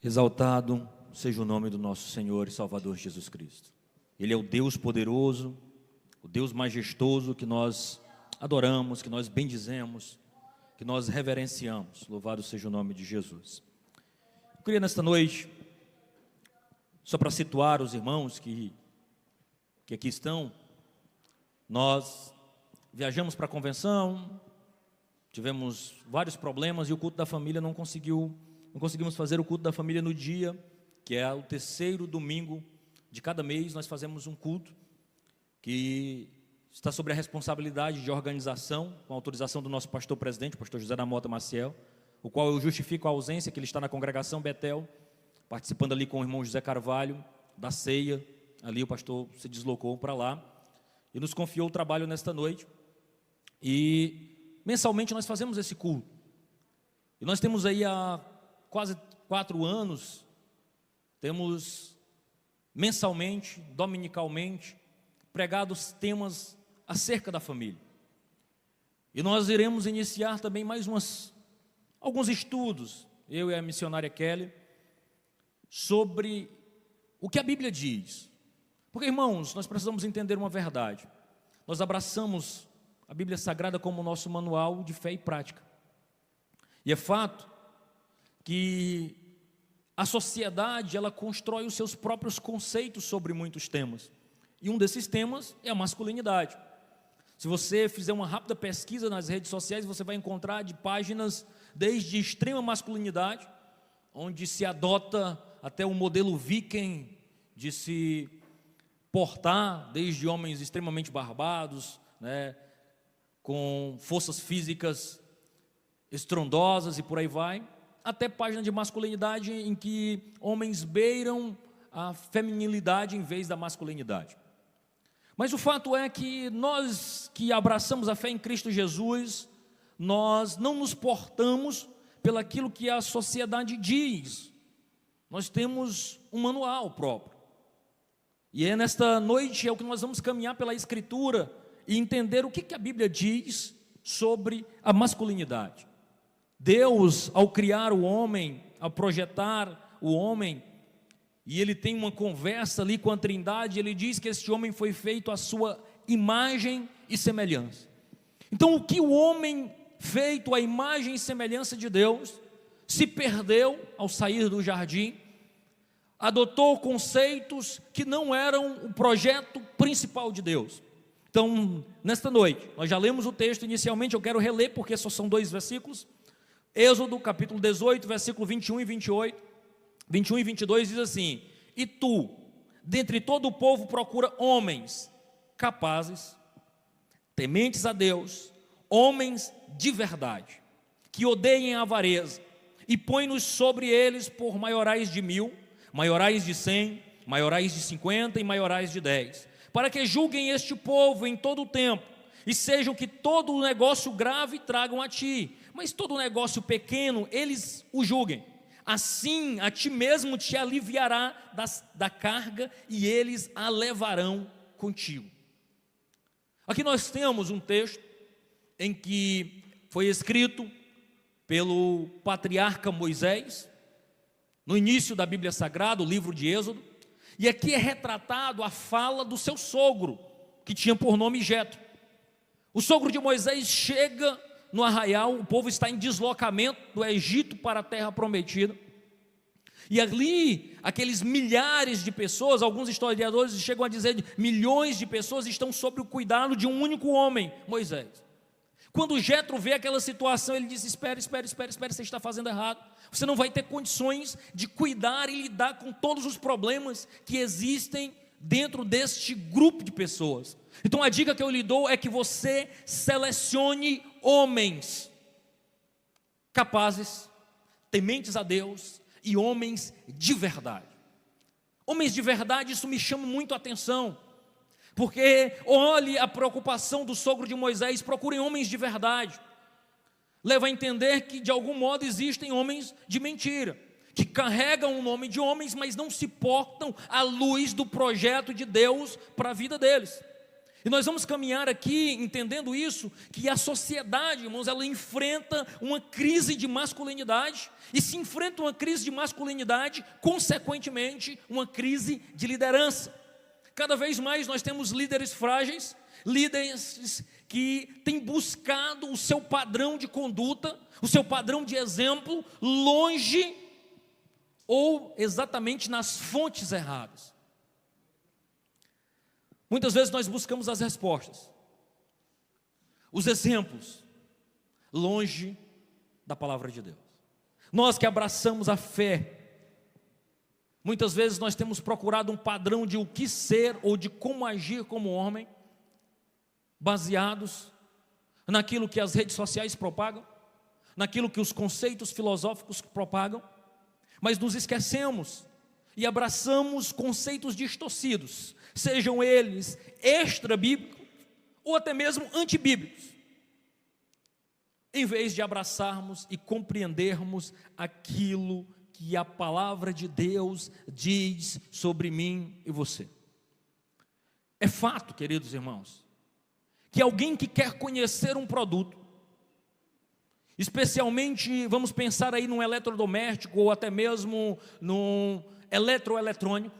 Exaltado seja o nome do nosso Senhor e Salvador Jesus Cristo. Ele é o Deus poderoso, o Deus majestoso que nós adoramos, que nós bendizemos, que nós reverenciamos. Louvado seja o nome de Jesus. Eu queria nesta noite, só para situar os irmãos que aqui estão, nós viajamos para a convenção, tivemos vários problemas e o culto da família não conseguimos fazer o culto da família no dia, que é o terceiro domingo de cada mês. Nós fazemos um culto que está sob a responsabilidade de organização, com a autorização do nosso pastor presidente, o pastor José da Mota Maciel, o qual eu justifico a ausência, que ele está na congregação Betel, participando ali com o irmão José Carvalho, da ceia. Ali o pastor se deslocou para lá e nos confiou o trabalho nesta noite. E mensalmente nós fazemos esse culto. E nós temos aí há quase 4 anos, temos mensalmente, dominicalmente, pregado temas acerca da família. E nós iremos iniciar também mais alguns estudos, eu e a missionária Kelly, sobre o que a Bíblia diz. Porque, irmãos, nós precisamos entender uma verdade. Nós abraçamos a Bíblia Sagrada como nosso manual de fé e prática. E é fato que a sociedade, ela constrói os seus próprios conceitos sobre muitos temas. E um desses temas é a masculinidade. Se você fizer uma rápida pesquisa nas redes sociais, você vai encontrar de páginas desde extrema masculinidade, onde se adota até o modelo viking de se portar, desde homens extremamente barbados, com forças físicas estrondosas e por aí vai, até página de masculinidade em que homens beiram a feminilidade em vez da masculinidade. Mas o fato é que nós que abraçamos a fé em Cristo Jesus, nós não nos portamos pelaquilo que a sociedade diz. Nós temos um manual próprio. E nesta noite é o que nós vamos caminhar pela Escritura e entender o que a Bíblia diz sobre a masculinidade. Deus, ao criar o homem, ao projetar o homem, e ele tem uma conversa ali com a Trindade, ele diz que este homem foi feito à sua imagem e semelhança. Então, o que o homem feito à imagem e semelhança de Deus se perdeu ao sair do jardim, adotou conceitos que não eram o projeto principal de Deus. Então, nesta noite, nós já lemos o texto inicialmente, eu quero reler porque só são 2 versículos. Êxodo capítulo 18, versículo 21 e 28, 21 e 22 diz assim: E tu, dentre todo o povo, procura homens capazes, tementes a Deus, homens de verdade, que odeiem a avareza, e põe-nos sobre eles por maiorais de 1000, maiorais de 100, maiorais de 50 e maiorais de 10, para que julguem este povo em todo o tempo, e sejam que todo o negócio grave tragam a ti, mas todo negócio pequeno eles o julguem. Assim a ti mesmo te aliviará da carga, e eles a levarão contigo. Aqui nós temos um texto em que foi escrito pelo patriarca Moisés, no início da Bíblia Sagrada, o livro de Êxodo, e aqui é retratado a fala do seu sogro, que tinha por nome Jetro. O sogro de Moisés chega no arraial, o povo está em deslocamento do Egito para a terra prometida, e ali, aqueles milhares de pessoas, alguns historiadores chegam a dizer que milhões de pessoas estão sob o cuidado de um único homem, Moisés. Quando Jetro vê aquela situação, ele diz: espere, você está fazendo errado, você não vai ter condições de cuidar e lidar com todos os problemas que existem dentro deste grupo de pessoas. Então a dica que eu lhe dou é que você selecione homens capazes, tementes a Deus e homens de verdade. Homens de verdade, isso me chama muito a atenção, porque olhe a preocupação do sogro de Moisés: procurem homens de verdade. Leva a entender que de algum modo existem homens de mentira, que carregam o nome de homens, mas não se portam à luz do projeto de Deus para a vida deles. E nós vamos caminhar aqui entendendo isso, que a sociedade, irmãos, ela enfrenta uma crise de masculinidade, e se enfrenta uma crise de masculinidade, consequentemente, uma crise de liderança. Cada vez mais nós temos líderes frágeis, líderes que têm buscado o seu padrão de conduta, o seu padrão de exemplo, longe ou exatamente nas fontes erradas. Muitas vezes nós buscamos as respostas, os exemplos, longe da palavra de Deus. Nós que abraçamos a fé, muitas vezes nós temos procurado um padrão de o que ser ou de como agir como homem, baseados naquilo que as redes sociais propagam, naquilo que os conceitos filosóficos propagam, mas nos esquecemos e abraçamos conceitos distorcidos, sejam eles extra-bíblicos ou até mesmo antibíblicos, em vez de abraçarmos e compreendermos aquilo que a palavra de Deus diz sobre mim e você. É fato, queridos irmãos, que alguém que quer conhecer um produto, especialmente, vamos pensar aí num eletrodoméstico ou até mesmo num eletroeletrônico,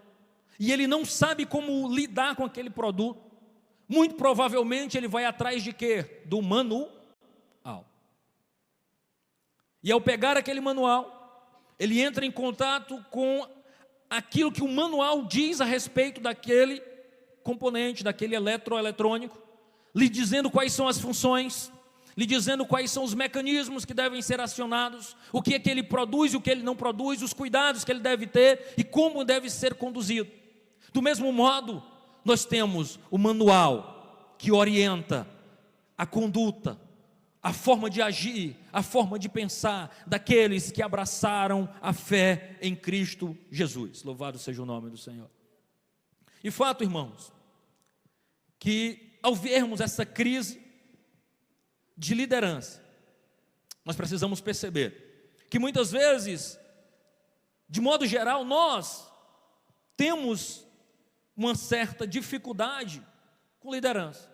e ele não sabe como lidar com aquele produto, muito provavelmente ele vai atrás de quê? Do manual. E ao pegar aquele manual, ele entra em contato com aquilo que o manual diz a respeito daquele componente, daquele eletroeletrônico, lhe dizendo quais são as funções, lhe dizendo quais são os mecanismos que devem ser acionados, o que é que ele produz e o que ele não produz, os cuidados que ele deve ter e como deve ser conduzido. Do mesmo modo, nós temos o manual que orienta a conduta, a forma de agir, a forma de pensar daqueles que abraçaram a fé em Cristo Jesus. Louvado seja o nome do Senhor. E fato, irmãos, que ao vermos essa crise de liderança, nós precisamos perceber que muitas vezes, de modo geral, nós temos uma certa dificuldade com liderança.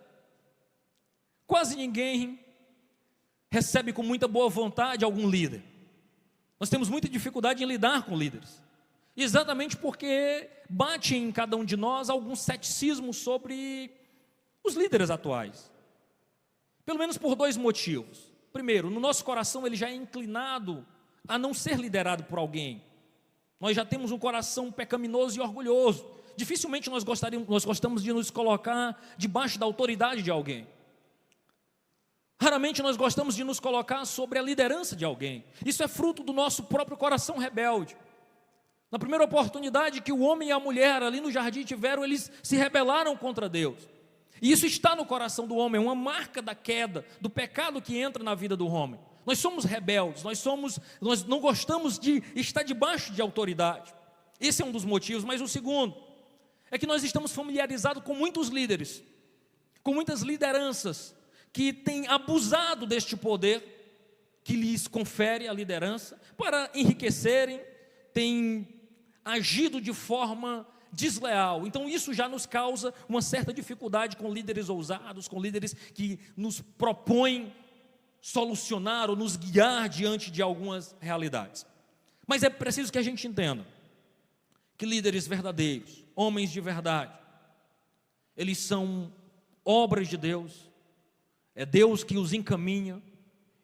Quase ninguém recebe com muita boa vontade algum líder. Nós temos muita dificuldade em lidar com líderes, exatamente porque bate em cada um de nós algum ceticismo sobre os líderes atuais, pelo menos por dois motivos. Primeiro, no nosso coração ele já é inclinado a não ser liderado por alguém. Nós já temos um coração pecaminoso e orgulhoso. Dificilmente nós gostamos de nos colocar debaixo da autoridade de alguém. Raramente nós gostamos de nos colocar sobre a liderança de alguém. Isso é fruto do nosso próprio coração rebelde. Na primeira oportunidade que o homem e a mulher ali no jardim tiveram, eles se rebelaram contra Deus. E isso está no coração do homem, uma marca da queda, do pecado que entra na vida do homem. Nós somos rebeldes, nós não gostamos de estar debaixo de autoridade. Esse é um dos motivos, mas o segundo é que nós estamos familiarizados com muitos líderes, com muitas lideranças que têm abusado deste poder que lhes confere a liderança para enriquecerem, têm agido de forma desleal. Então isso já nos causa uma certa dificuldade com líderes ousados, com líderes que nos propõem solucionar ou nos guiar diante de algumas realidades. Mas é preciso que a gente entenda que líderes verdadeiros, homens de verdade, eles são obras de Deus, é Deus que os encaminha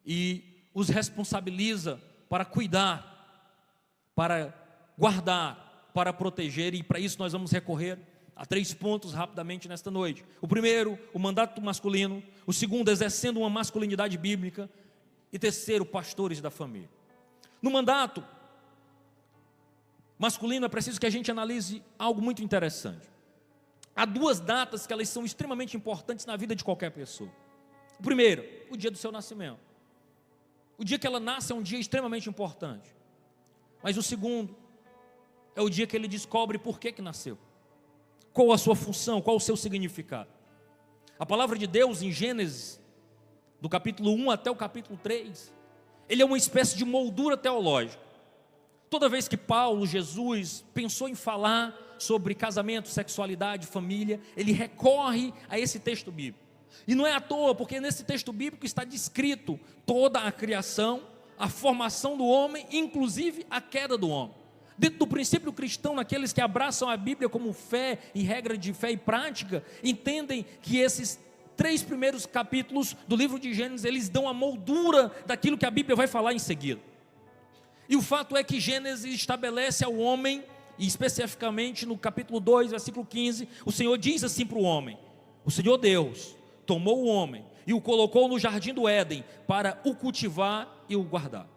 e os responsabiliza para cuidar, para guardar, para proteger, e para isso nós vamos recorrer a 3 pontos rapidamente nesta noite. O primeiro, o mandato masculino. O segundo, exercendo uma masculinidade bíblica. E terceiro, pastores da família. No mandato masculino é preciso que a gente analise algo muito interessante. Há 2 datas que elas são extremamente importantes na vida de qualquer pessoa. O primeiro, o dia do seu nascimento. O dia que ela nasce é um dia extremamente importante. Mas o segundo é o dia que ele descobre por que nasceu. Qual a sua função, qual o seu significado. A palavra de Deus em Gênesis, do capítulo 1 até o capítulo 3, ele é uma espécie de moldura teológica. Toda vez que Paulo, Jesus, pensou em falar sobre casamento, sexualidade, família, ele recorre a esse texto bíblico. E não é à toa, porque nesse texto bíblico está descrito toda a criação, a formação do homem, inclusive a queda do homem. Dentro do princípio cristão, naqueles que abraçam a Bíblia como fé e regra de fé e prática, entendem que esses 3 primeiros capítulos do livro de Gênesis, eles dão a moldura daquilo que a Bíblia vai falar em seguida. E o fato é que Gênesis estabelece ao homem, e especificamente no capítulo 2, versículo 15, o Senhor diz assim para o homem: o Senhor Deus tomou o homem e o colocou no jardim do Éden para o cultivar e o guardar.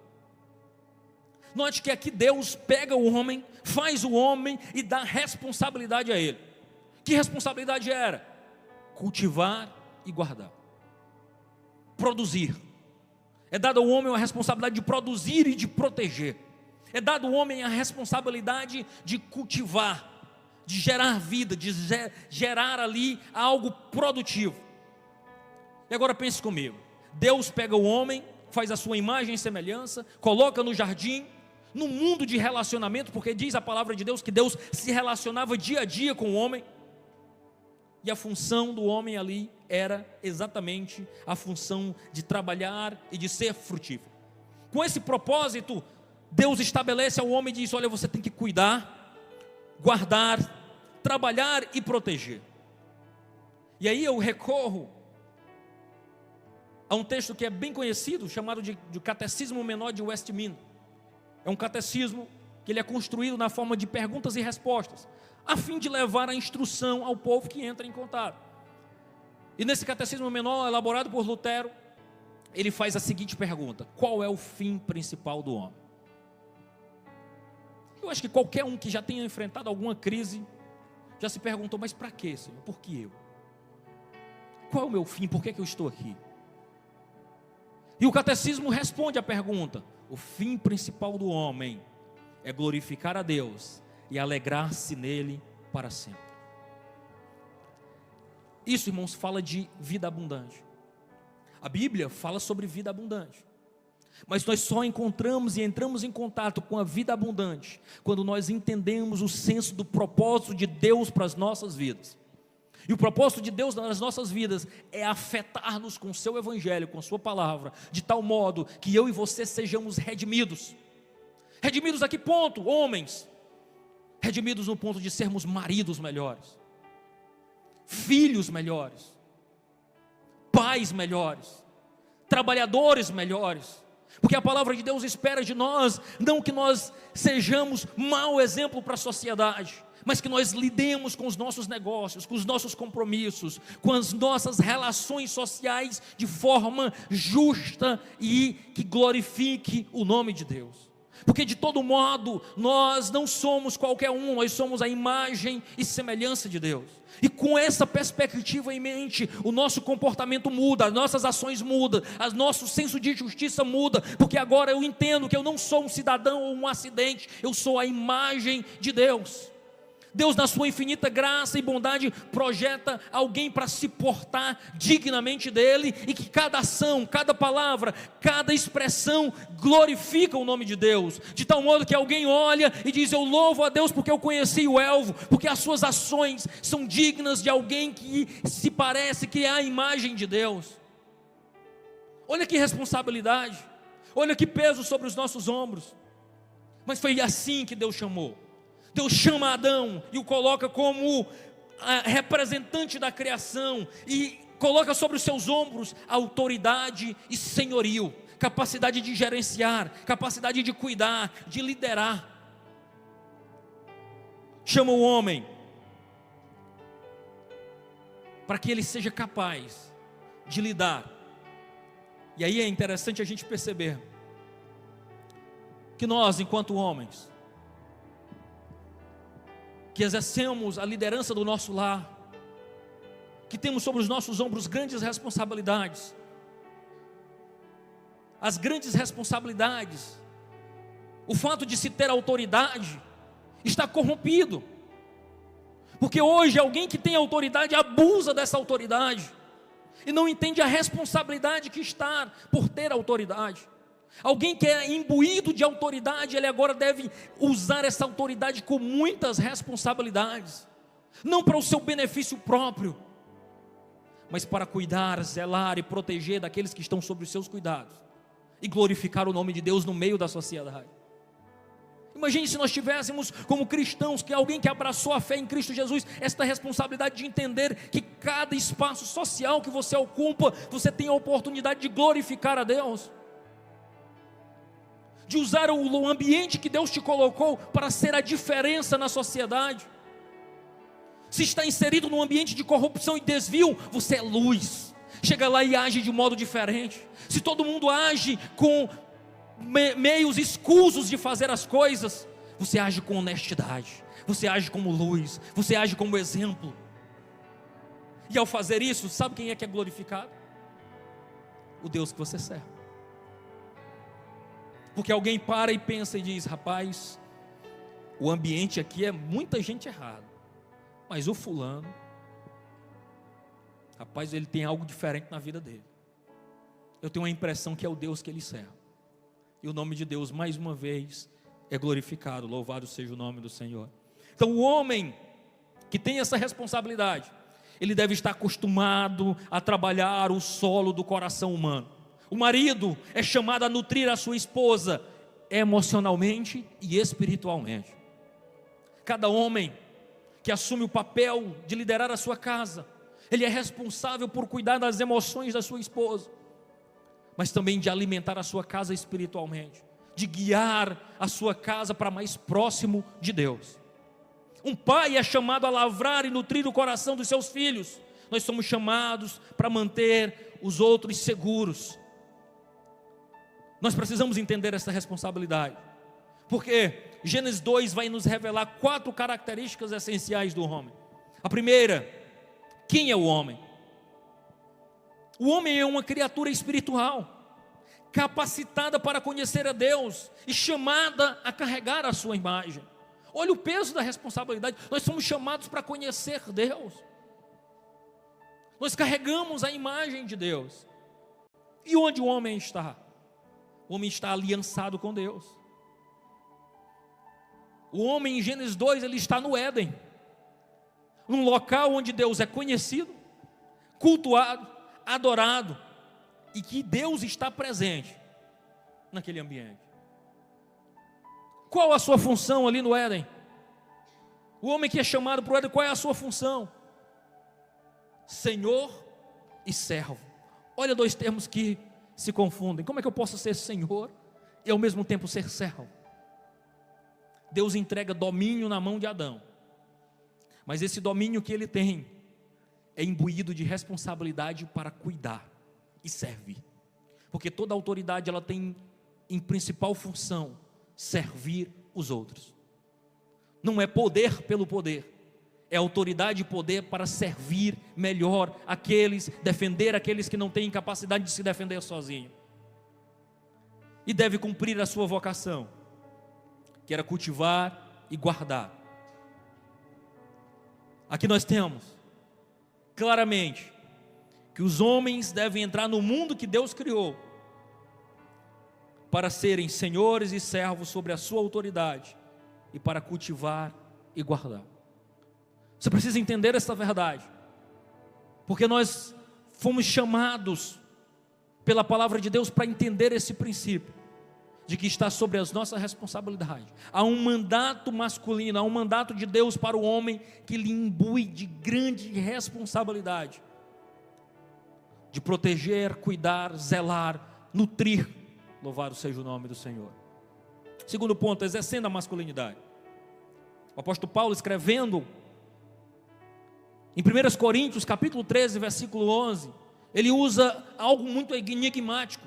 Note que aqui Deus pega o homem, faz o homem e dá responsabilidade a ele. Que responsabilidade era? Cultivar e guardar. Produzir. É dado ao homem a responsabilidade de produzir e de proteger. É dado ao homem a responsabilidade de cultivar, de gerar vida, de gerar ali algo produtivo. E agora pense comigo. Deus pega o homem, faz a sua imagem e semelhança, coloca no jardim, no mundo de relacionamento, porque diz a palavra de Deus que Deus se relacionava dia a dia com o homem, e a função do homem ali era exatamente a função de trabalhar e de ser frutífero. Com esse propósito, Deus estabelece ao homem e diz: olha, você tem que cuidar, guardar, trabalhar e proteger. E aí eu recorro a um texto que é bem conhecido, chamado de Catecismo Menor de Westminster. É um catecismo que ele é construído na forma de perguntas e respostas, a fim de levar a instrução ao povo que entra em contato. E nesse catecismo menor, elaborado por Lutero, ele faz a seguinte pergunta: qual é o fim principal do homem? Eu acho que qualquer um que já tenha enfrentado alguma crise, já se perguntou: mas para quê, Senhor? Por que eu? Qual é o meu fim? Por que eu estou aqui? E o catecismo responde à pergunta: o fim principal do homem é glorificar a Deus e alegrar-se nele para sempre. Isso, irmãos, fala de vida abundante. A Bíblia fala sobre vida abundante, mas nós só encontramos e entramos em contato com a vida abundante quando nós entendemos o senso do propósito de Deus para as nossas vidas. E o propósito de Deus nas nossas vidas é afetar-nos com o seu evangelho, com a sua palavra, de tal modo que eu e você sejamos redimidos. Redimidos a que ponto? Homens, redimidos no ponto de sermos maridos melhores, filhos melhores, pais melhores, trabalhadores melhores. Porque a palavra de Deus espera de nós, não que nós sejamos mau exemplo para a sociedade, mas que nós lidemos com os nossos negócios, com os nossos compromissos, com as nossas relações sociais de forma justa e que glorifique o nome de Deus. Porque de todo modo, nós não somos qualquer um, nós somos a imagem e semelhança de Deus. E com essa perspectiva em mente, o nosso comportamento muda, as nossas ações mudam, o nosso senso de justiça muda, porque agora eu entendo que eu não sou um cidadão ou um acidente, eu sou a imagem de Deus. Deus, na sua infinita graça e bondade, projeta alguém para se portar dignamente dele, e que cada ação, cada palavra, cada expressão glorifica o nome de Deus, de tal modo que alguém olha e diz: eu louvo a Deus porque eu conheci o Elvo, porque as suas ações são dignas de alguém que se parece, que é a imagem de Deus. Olha que responsabilidade, olha que peso sobre os nossos ombros. Mas foi assim que Deus chamou. Deus chama Adão e o coloca como representante da criação, e coloca sobre os seus ombros autoridade e senhorio, capacidade de gerenciar, capacidade de cuidar, de liderar. Chama o homem para que ele seja capaz de lidar. E aí é interessante a gente perceber que nós, enquanto homens, que exercemos a liderança do nosso lar, que temos sobre os nossos ombros grandes responsabilidades, as grandes responsabilidades, o fato de se ter autoridade está corrompido, porque hoje alguém que tem autoridade abusa dessa autoridade, e não entende a responsabilidade que está por ter autoridade. Alguém que é imbuído de autoridade, ele agora deve usar essa autoridade com muitas responsabilidades, não para o seu benefício próprio, mas para cuidar, zelar e proteger daqueles que estão sob os seus cuidados, e glorificar o nome de Deus no meio da sociedade. Imagine se nós tivéssemos como cristãos, que alguém que abraçou a fé em Cristo Jesus, esta responsabilidade de entender que cada espaço social que você ocupa, você tem a oportunidade de glorificar a Deus, de usar o ambiente que Deus te colocou para ser a diferença na sociedade. Se está inserido num ambiente de corrupção e desvio, você é luz, chega lá e age de modo diferente. Se todo mundo age com meios escusos de fazer as coisas, você age com honestidade, você age como luz, você age como exemplo. E ao fazer isso, sabe quem é que é glorificado? O Deus que você serve. Porque alguém para e pensa e diz: rapaz, o ambiente aqui é muita gente errada, mas o fulano, rapaz, ele tem algo diferente na vida dele. Eu tenho a impressão que é o Deus que ele serve. E o nome de Deus, mais uma vez, é glorificado. Louvado seja o nome do Senhor. Então o homem que tem essa responsabilidade, ele deve estar acostumado a trabalhar o solo do coração humano. O marido é chamado a nutrir a sua esposa emocionalmente e espiritualmente. Cada homem que assume o papel de liderar a sua casa, ele é responsável por cuidar das emoções da sua esposa, mas também de alimentar a sua casa espiritualmente, de guiar a sua casa para mais próximo de Deus. Um pai é chamado a lavrar e nutrir o coração dos seus filhos. Nós somos chamados para manter os outros seguros. Nós precisamos entender essa responsabilidade, porque Gênesis 2 vai nos revelar 4 características essenciais do homem. A primeira: quem é o homem? O homem é uma criatura espiritual, capacitada para conhecer a Deus e chamada a carregar a sua imagem. Olha o peso da responsabilidade. Nós somos chamados para conhecer Deus. Nós carregamos a imagem de Deus. E onde o homem está? O homem está aliançado com Deus. O homem em Gênesis 2, ele está no Éden, num local onde Deus é conhecido, cultuado, adorado, e que Deus está presente naquele ambiente. Qual a sua função ali no Éden? O homem que é chamado para o Éden, qual é a sua função? Senhor e servo. Olha 2 termos que se confundem. Como é que eu posso ser senhor e ao mesmo tempo ser servo? Deus entrega domínio na mão de Adão, mas esse domínio que ele tem é imbuído de responsabilidade para cuidar e servir, porque toda autoridade ela tem em principal função servir os outros. Não é poder pelo poder, é autoridade e poder para servir melhor aqueles, defender aqueles que não têm capacidade de se defender sozinho. E deve cumprir a sua vocação, que era cultivar e guardar. Aqui nós temos claramente que os homens devem entrar no mundo que Deus criou para serem senhores e servos sobre a sua autoridade e para cultivar e guardar. Você precisa entender essa verdade, porque nós fomos chamados pela palavra de Deus para entender esse princípio de que está sobre as nossas responsabilidades. Há um mandato masculino, há um mandato de Deus para o homem que lhe imbui de grande responsabilidade de proteger, cuidar, zelar, nutrir. Louvado seja o nome do Senhor. Segundo ponto, exercendo a masculinidade. O apóstolo Paulo, escrevendo em 1 Coríntios capítulo 13, versículo 11, ele usa algo muito enigmático.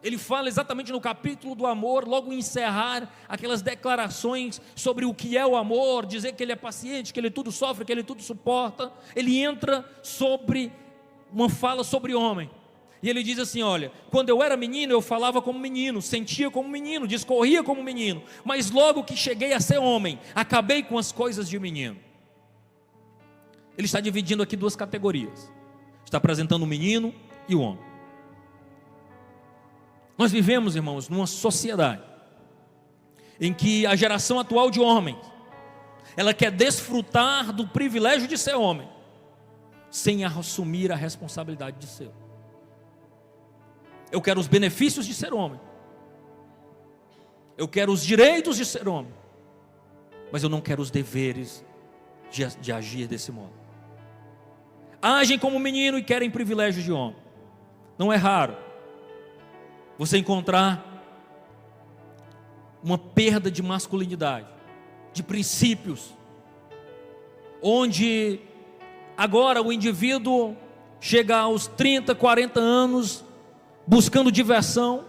Ele fala exatamente no capítulo do amor, logo em encerrar aquelas declarações sobre o que é o amor, dizer que ele é paciente, que ele tudo sofre, que ele tudo suporta. Ele entra sobre uma fala sobre homem, e ele diz assim: olha, quando eu era menino eu falava como menino, sentia como menino, discorria como menino, mas logo que cheguei a ser homem, acabei com as coisas de menino. Ele está dividindo aqui 2 categorias, está apresentando o menino e o homem. Nós vivemos, irmãos, numa sociedade em que a geração atual de homens, ela quer desfrutar do privilégio de ser homem, sem assumir a responsabilidade de ser. Eu quero os benefícios de ser homem, eu quero os direitos de ser homem, mas eu não quero os deveres de agir desse modo. Agem como menino e querem privilégios de homem. Não é raro você encontrar uma perda de masculinidade, de princípios, onde agora o indivíduo chega aos 30, 40 anos, buscando diversão,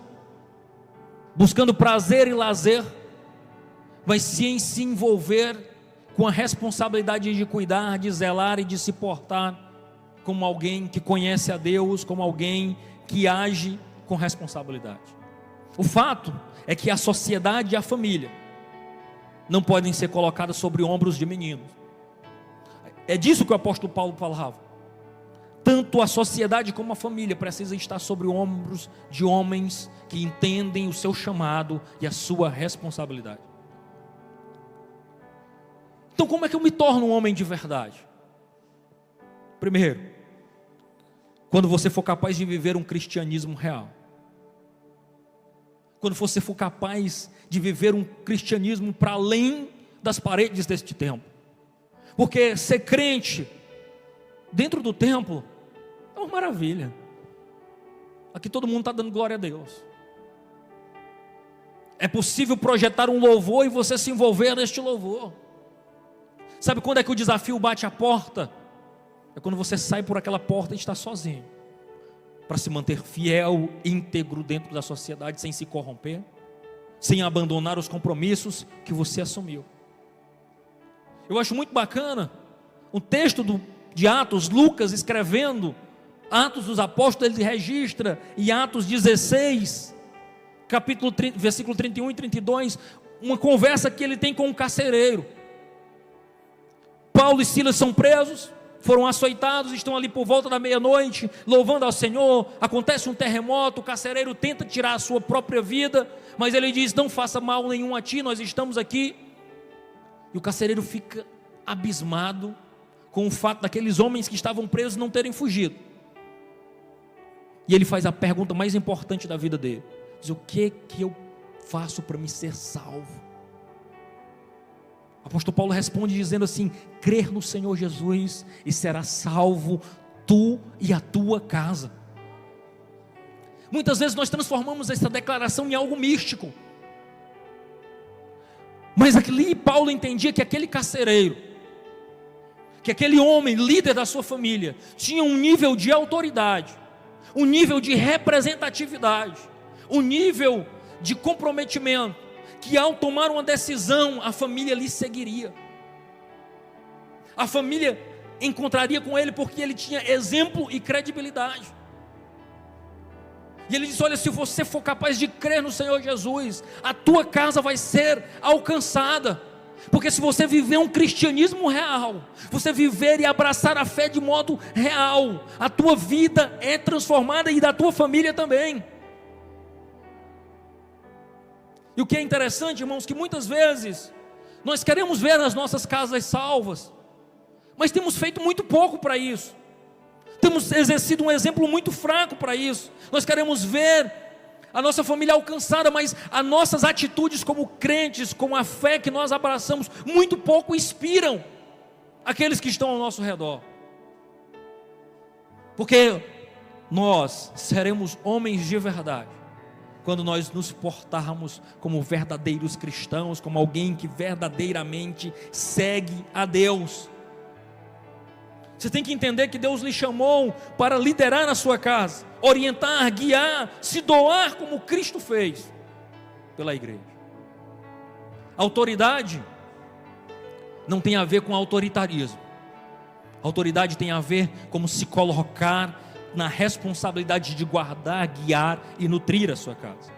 buscando prazer e lazer, mas sem se envolver com a responsabilidade de cuidar, de zelar e de se portar como alguém que conhece a Deus, como alguém que age com responsabilidade. O fato é que a sociedade e a família não podem ser colocadas sobre ombros de meninos. É disso que o apóstolo Paulo falava. Tanto a sociedade como a família precisa estar sobre ombros de homens que entendem o seu chamado e a sua responsabilidade. Então, como é que eu me torno um homem de verdade? Primeiro, quando você for capaz de viver um cristianismo real. Quando você for capaz de viver um cristianismo para além das paredes deste templo. Porque ser crente dentro do templo é uma maravilha. Aqui todo mundo está dando glória a Deus. É possível projetar um louvor e você se envolver neste louvor. Sabe quando é que o desafio bate a porta? É quando você sai por aquela porta e está sozinho, para se manter fiel, íntegro dentro da sociedade, sem se corromper, sem abandonar os compromissos que você assumiu. Eu acho muito bacana o texto de Atos, Lucas escrevendo Atos dos Apóstolos, ele registra em Atos 16, capítulo 30, versículo 31 e 32, uma conversa que ele tem com um carcereiro. Paulo e Silas são presos, foram açoitados, estão ali por volta da meia-noite, louvando ao Senhor. Acontece um terremoto, o carcereiro tenta tirar a sua própria vida, mas ele diz: não faça mal nenhum a ti, nós estamos aqui. E o carcereiro fica abismado com o fato daqueles homens que estavam presos não terem fugido. E ele faz a pergunta mais importante da vida dele: diz, o que eu faço para me ser salvo? O apóstolo Paulo responde dizendo assim: crer no Senhor Jesus e será salvo tu e a tua casa. Muitas vezes nós transformamos essa declaração em algo místico, mas ali Paulo entendia que aquele carcereiro, que aquele homem, líder da sua família, tinha um nível de autoridade, um nível de representatividade, um nível de comprometimento, que ao tomar uma decisão, a família lhe seguiria. A família encontraria com ele porque ele tinha exemplo e credibilidade. E ele disse: olha, se você for capaz de crer no Senhor Jesus, a tua casa vai ser alcançada. Porque se você viver um cristianismo real, você viver e abraçar a fé de modo real, a tua vida é transformada e da tua família também. E o que é interessante, irmãos, que muitas vezes nós queremos ver as nossas casas salvas, mas temos feito muito pouco para isso. Temos exercido um exemplo muito fraco para isso. Nós queremos ver a nossa família alcançada, mas as nossas atitudes como crentes, com a fé que nós abraçamos, muito pouco inspiram aqueles que estão ao nosso redor. Porque nós seremos homens de verdade quando nós nos portarmos como verdadeiros cristãos, como alguém que verdadeiramente segue a Deus. Você tem que entender que Deus lhe chamou para liderar na sua casa, orientar, guiar, se doar como Cristo fez pela igreja. Autoridade não tem a ver com autoritarismo. Autoridade tem a ver como se colocar na responsabilidade de guardar, guiar e nutrir a sua casa.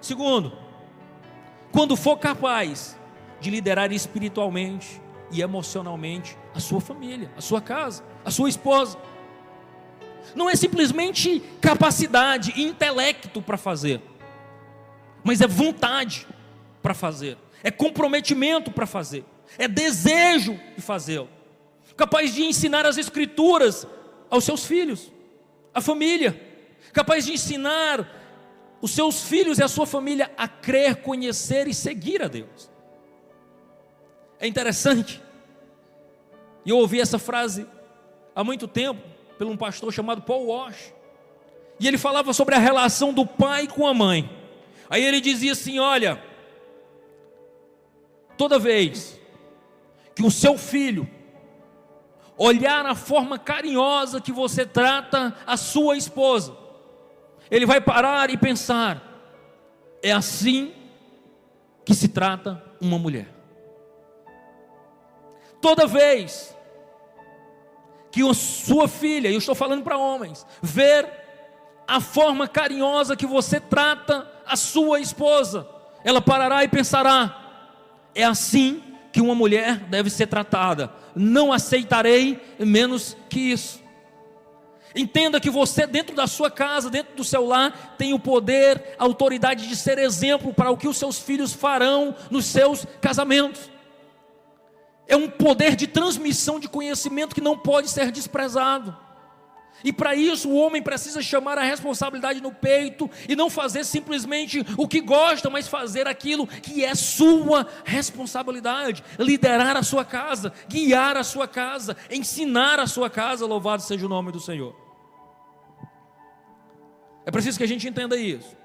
Segundo, quando for capaz de liderar espiritualmente e emocionalmente a sua família, a sua casa, a sua esposa. Não é simplesmente capacidade e intelecto para fazer, mas é vontade para fazer, é comprometimento para fazer, é desejo de fazê-lo. Capaz de ensinar as Escrituras aos seus filhos, à família, capaz de ensinar os seus filhos e a sua família a crer, conhecer e seguir a Deus. É interessante, e eu ouvi essa frase há muito tempo, por um pastor chamado Paul Walsh, e ele falava sobre a relação do pai com a mãe. Aí ele dizia assim: olha, toda vez que o seu filho olhar a forma carinhosa que você trata a sua esposa, ele vai parar e pensar: é assim que se trata uma mulher. Toda vez que a sua filha, e eu estou falando para homens, ver a forma carinhosa que você trata a sua esposa, ela parará e pensará: é assim que uma mulher deve ser tratada, não aceitarei menos que isso. Entenda que você, dentro da sua casa, dentro do seu lar, tem o poder, a autoridade de ser exemplo para o que os seus filhos farão nos seus casamentos. É um poder de transmissão de conhecimento que não pode ser desprezado. E para isso o homem precisa chamar a responsabilidade no peito e não fazer simplesmente o que gosta, mas fazer aquilo que é sua responsabilidade: liderar a sua casa, guiar a sua casa, ensinar a sua casa. Louvado seja o nome do Senhor. É preciso que a gente entenda isso.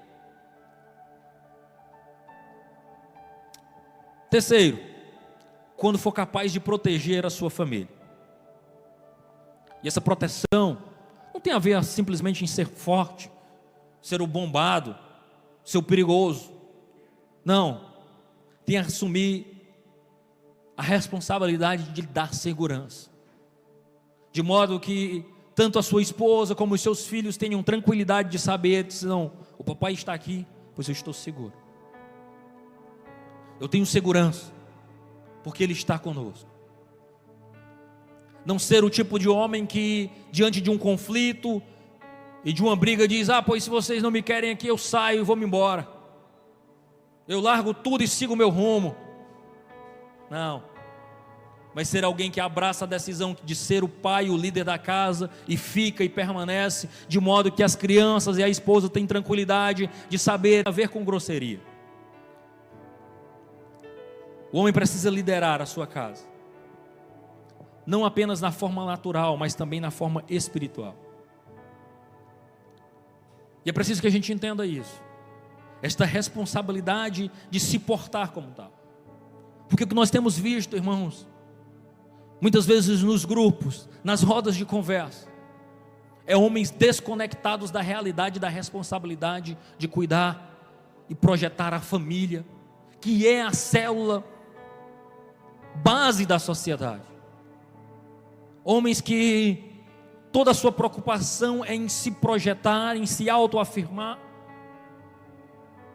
Terceiro, quando for capaz de proteger a sua família. E essa proteção não tem a ver simplesmente em ser forte, ser o bombado, ser o perigoso. Não, tem a assumir a responsabilidade de dar segurança, de modo que tanto a sua esposa como os seus filhos tenham tranquilidade de saber: não, o papai está aqui, pois eu estou seguro. Eu tenho segurança, porque Ele está conosco. Não ser o tipo de homem que, diante de um conflito e de uma briga, diz: pois se vocês não me querem aqui, eu saio e vou-me embora, eu largo tudo e sigo o meu rumo. Não, mas ser alguém que abraça a decisão de ser o pai, o líder da casa, e fica e permanece, de modo que as crianças e a esposa têm tranquilidade de saber a ver com grosseria. O homem precisa liderar a sua casa, não apenas na forma natural, mas também na forma espiritual. E é preciso que a gente entenda isso, esta responsabilidade de se portar como tal. Porque o que nós temos visto, irmãos, muitas vezes nos grupos, nas rodas de conversa, é homens desconectados da realidade, da responsabilidade de cuidar e projetar a família, que é a célula base da sociedade. Homens que toda a sua preocupação é em se projetar, em se autoafirmar,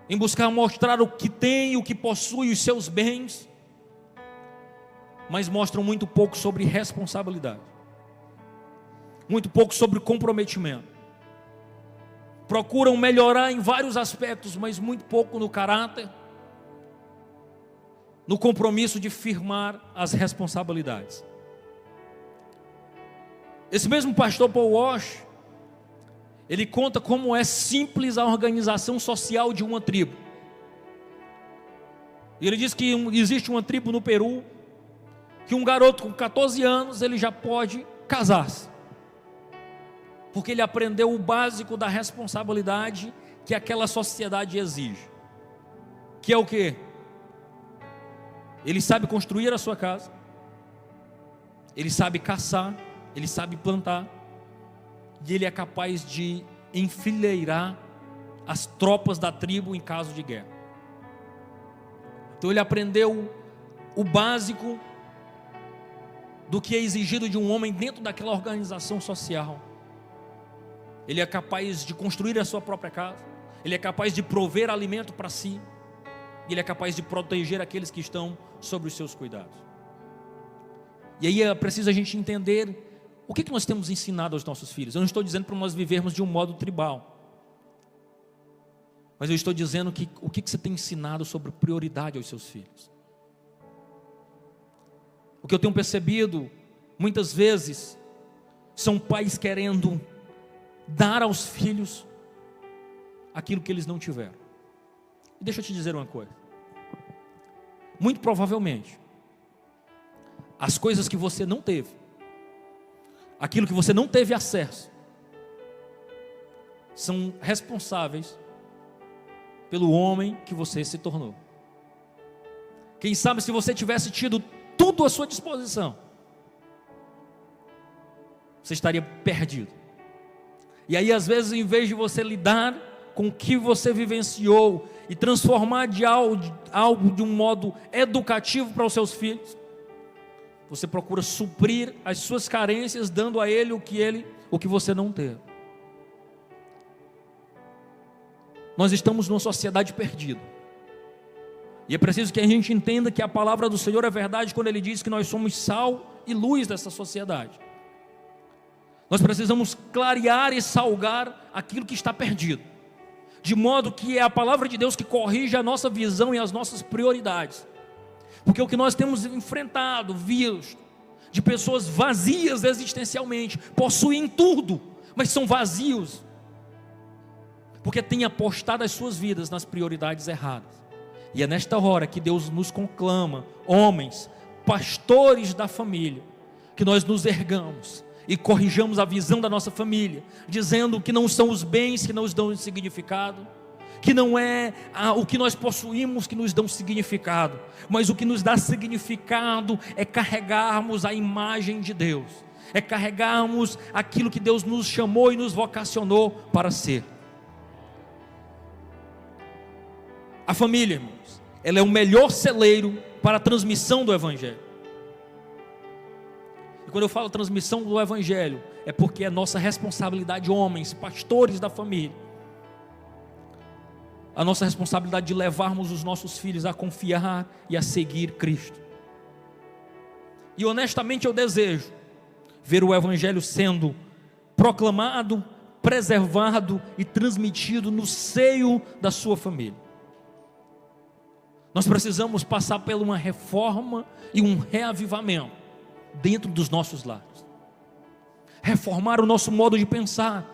em buscar mostrar o que tem, o que possui, os seus bens, mas mostram muito pouco sobre responsabilidade, muito pouco sobre comprometimento. Procuram melhorar em vários aspectos, mas muito pouco no caráter, no compromisso de firmar as responsabilidades. Esse mesmo pastor Paul Walsh, ele conta como é simples a organização social de uma tribo. E ele diz que existe uma tribo no Peru, que um garoto com 14 anos, ele já pode casar-se, porque ele aprendeu o básico da responsabilidade que aquela sociedade exige, que é o quê? Ele sabe construir a sua casa, ele sabe caçar, ele sabe plantar, e ele é capaz de enfileirar as tropas da tribo em caso de guerra. Então ele aprendeu o básico do que é exigido de um homem dentro daquela organização social. Ele é capaz de construir a sua própria casa, ele é capaz de prover alimento para si, ele é capaz de proteger aqueles que estão sobre os seus cuidados. E aí é preciso a gente entender O que nós temos ensinado aos nossos filhos? Eu não estou dizendo para nós vivermos de um modo tribal, mas eu estou dizendo que o que você tem ensinado sobre prioridade aos seus filhos. O que eu tenho percebido, muitas vezes, são pais querendo dar aos filhos aquilo que eles não tiveram. E deixa eu te dizer uma coisa. Muito provavelmente, as coisas que você não teve, aquilo que você não teve acesso, são responsáveis pelo homem que você se tornou. Quem sabe se você tivesse tido tudo à sua disposição, você estaria perdido. E aí às vezes, em vez de você lidar com o que você vivenciou e transformar de algo de um modo educativo para os seus filhos, você procura suprir as suas carências, dando a ele o que você não teve. Nós estamos numa sociedade perdida. E é preciso que a gente entenda que a palavra do Senhor é verdade quando Ele diz que nós somos sal e luz dessa sociedade. Nós precisamos clarear e salgar aquilo que está perdido, de modo que é a palavra de Deus que corrige a nossa visão e as nossas prioridades. Porque o que nós temos enfrentado, visto, de pessoas vazias existencialmente, possuem tudo, mas são vazios, porque têm apostado as suas vidas nas prioridades erradas. E é nesta hora que Deus nos conclama, homens, pastores da família, que nós nos ergamos e corrijamos a visão da nossa família, dizendo que não são os bens que nos dão significado, que não é o que nós possuímos que nos dão significado, mas o que nos dá significado é carregarmos a imagem de Deus, é carregarmos aquilo que Deus nos chamou e nos vocacionou para ser. A família, irmãos, ela é o melhor celeiro para a transmissão do Evangelho. E quando eu falo transmissão do Evangelho, é porque é nossa responsabilidade, homens, pastores da família, a nossa responsabilidade de levarmos os nossos filhos a confiar e a seguir Cristo. E honestamente eu desejo ver o Evangelho sendo proclamado, preservado e transmitido no seio da sua família. Nós precisamos passar por uma reforma e um reavivamento dentro dos nossos lares. Reformar o nosso modo de pensar.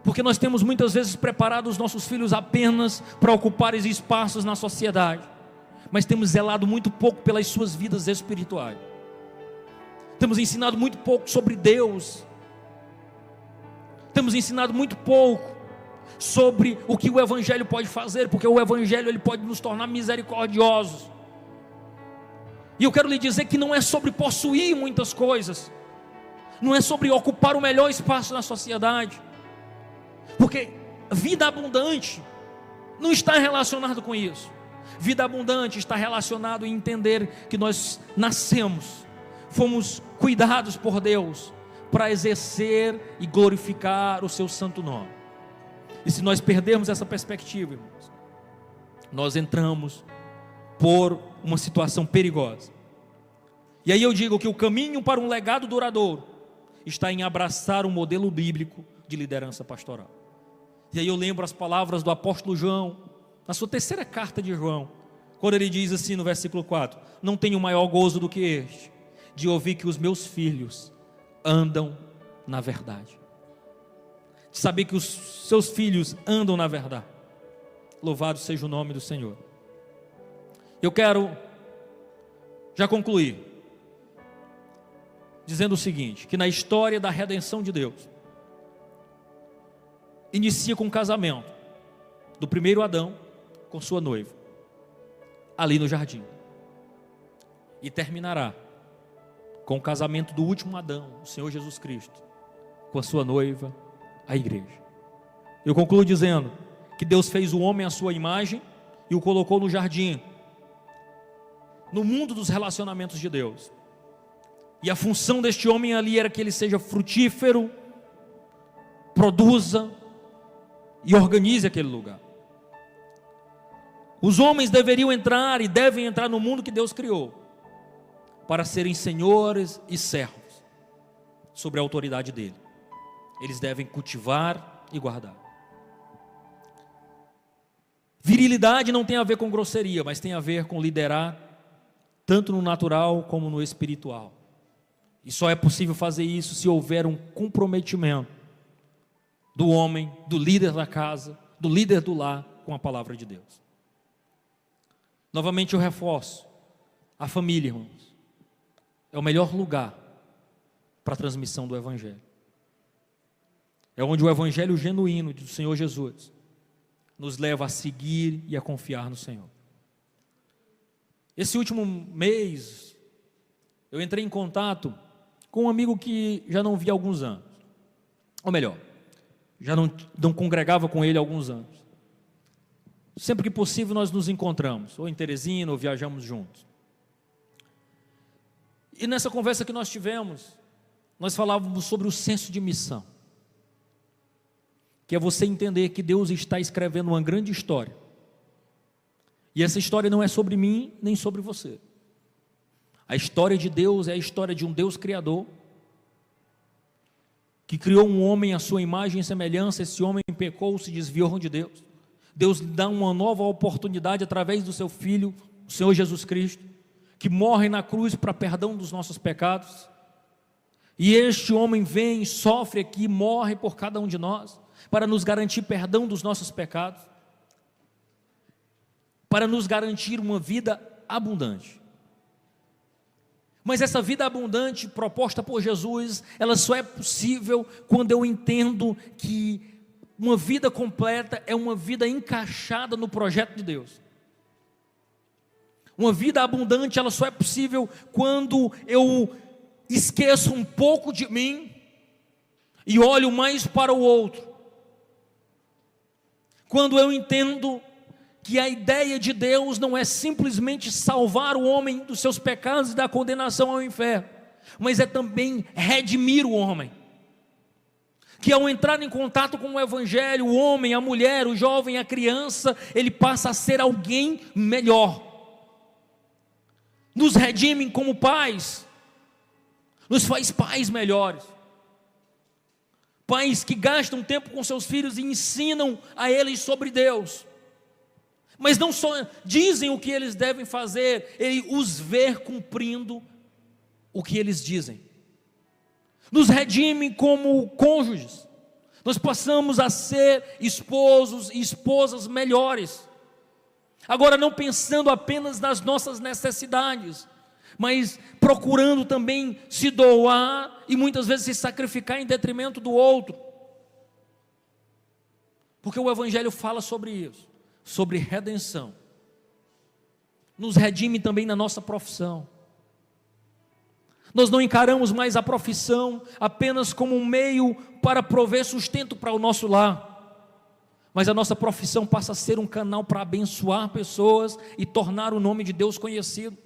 Porque nós temos muitas vezes preparado os nossos filhos apenas para ocupar esses espaços na sociedade, mas temos zelado muito pouco pelas suas vidas espirituais. Temos ensinado muito pouco sobre Deus. Temos ensinado muito pouco sobre o que o Evangelho pode fazer, porque o Evangelho ele pode nos tornar misericordiosos. E eu quero lhe dizer que não é sobre possuir muitas coisas, não é sobre ocupar o melhor espaço na sociedade, porque vida abundante não está relacionado com isso. Vida abundante está relacionado em entender que nós nascemos, fomos cuidados por Deus para exercer e glorificar o seu santo nome. E se nós perdermos essa perspectiva, irmãos, nós entramos por uma situação perigosa. E aí eu digo que o caminho para um legado duradouro está em abraçar o modelo bíblico de liderança pastoral. E aí eu lembro as palavras do apóstolo João, na sua terceira carta de João, quando ele diz assim no versículo 4: não tenho maior gozo do que este, de ouvir que os meus filhos andam na verdade. De saber que os seus filhos andam na verdade. Louvado seja o nome do Senhor. Eu quero já concluir dizendo o seguinte, que na história da redenção de Deus, inicia com o casamento do primeiro Adão com sua noiva, ali no jardim, e terminará com o casamento do último Adão, o Senhor Jesus Cristo, com a sua noiva, a igreja. Eu concluo dizendo que Deus fez o homem à sua imagem e o colocou no jardim, no mundo dos relacionamentos de Deus. E a função deste homem ali era que ele seja frutífero, produza e organize aquele lugar. Os homens deveriam entrar e devem entrar no mundo que Deus criou, para serem senhores e servos sobre a autoridade dele. Eles devem cultivar e guardar. Virilidade não tem a ver com grosseria, mas tem a ver com liderar, tanto no natural como no espiritual. E só é possível fazer isso se houver um comprometimento do homem, do líder da casa, do líder do lar, com a palavra de Deus. Novamente eu reforço, a família, irmãos, é o melhor lugar para a transmissão do Evangelho. É onde o Evangelho genuíno do Senhor Jesus nos leva a seguir e a confiar no Senhor. Esse último mês, eu entrei em contato com um amigo que já não via há alguns anos. Ou melhor, já não congregava com ele há alguns anos. Sempre que possível nós nos encontramos, ou em Teresina, ou viajamos juntos. E nessa conversa que nós tivemos, nós falávamos sobre o senso de missão. Que é você entender que Deus está escrevendo uma grande história. E essa história não é sobre mim, nem sobre você. A história de Deus é a história de um Deus criador, que criou um homem à sua imagem e semelhança. Esse homem pecou, se desviou de Deus. Deus dá uma nova oportunidade através do seu Filho, o Senhor Jesus Cristo, que morre na cruz para perdão dos nossos pecados. E este homem vem, sofre aqui, morre por cada um de nós, para nos garantir perdão dos nossos pecados, para nos garantir uma vida abundante. Mas essa vida abundante proposta por Jesus, ela só é possível quando eu entendo que uma vida completa é uma vida encaixada no projeto de Deus. Uma vida abundante, ela só é possível quando eu esqueço um pouco de mim e olho mais para o outro. Quando eu entendo que a ideia de Deus não é simplesmente salvar o homem dos seus pecados e da condenação ao inferno, mas é também redimir o homem. Que ao entrar em contato com o Evangelho, o homem, a mulher, o jovem, a criança, ele passa a ser alguém melhor. Nos redimem como pais, nos faz pais melhores. Pais que gastam tempo com seus filhos e ensinam a eles sobre Deus. Mas não só dizem o que eles devem fazer, ele os vê cumprindo o que eles dizem. Nos redime como cônjuges. Nós passamos a ser esposos e esposas melhores. Agora não pensando apenas nas nossas necessidades, mas procurando também se doar e muitas vezes se sacrificar em detrimento do outro. Porque o Evangelho fala sobre isso, sobre redenção. Nos redime também na nossa profissão. Nós não encaramos mais a profissão apenas como um meio para prover sustento para o nosso lar, mas a nossa profissão passa a ser um canal para abençoar pessoas e tornar o nome de Deus conhecido.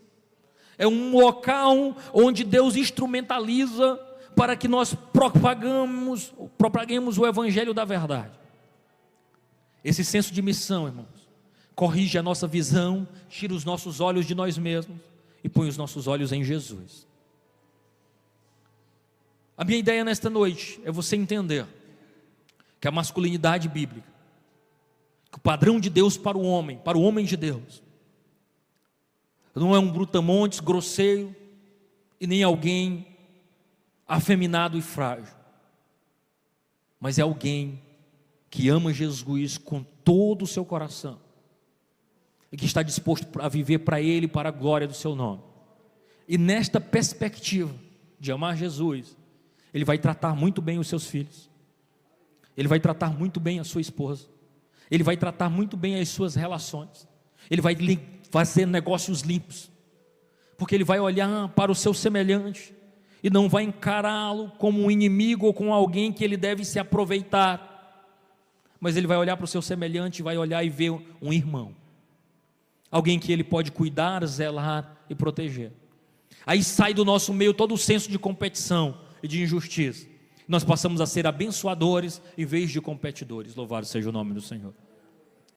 É um local onde Deus instrumentaliza para que nós propaguemos o Evangelho da verdade. Esse senso de missão, irmãos, corrige a nossa visão, tira os nossos olhos de nós mesmos e põe os nossos olhos em Jesus. A minha ideia nesta noite é você entender que a masculinidade bíblica, que o padrão de Deus para o homem de Deus, não é um brutamontes grosseiro e nem alguém afeminado e frágil, mas é alguém que ama Jesus com todo o seu coração e que está disposto a viver para Ele, para a glória do seu nome. E nesta perspectiva de amar Jesus, ele vai tratar muito bem os seus filhos, ele vai tratar muito bem a sua esposa, ele vai tratar muito bem as suas relações, ele vai fazer negócios limpos, porque ele vai olhar para o seu semelhante e não vai encará-lo como um inimigo ou como alguém que ele deve se aproveitar, mas ele vai olhar para o seu semelhante, vai olhar e ver um irmão, alguém que ele pode cuidar, zelar e proteger. Aí sai do nosso meio todo o senso de competição e de injustiça. Nós passamos a ser abençoadores em vez de competidores. Louvado seja o nome do Senhor.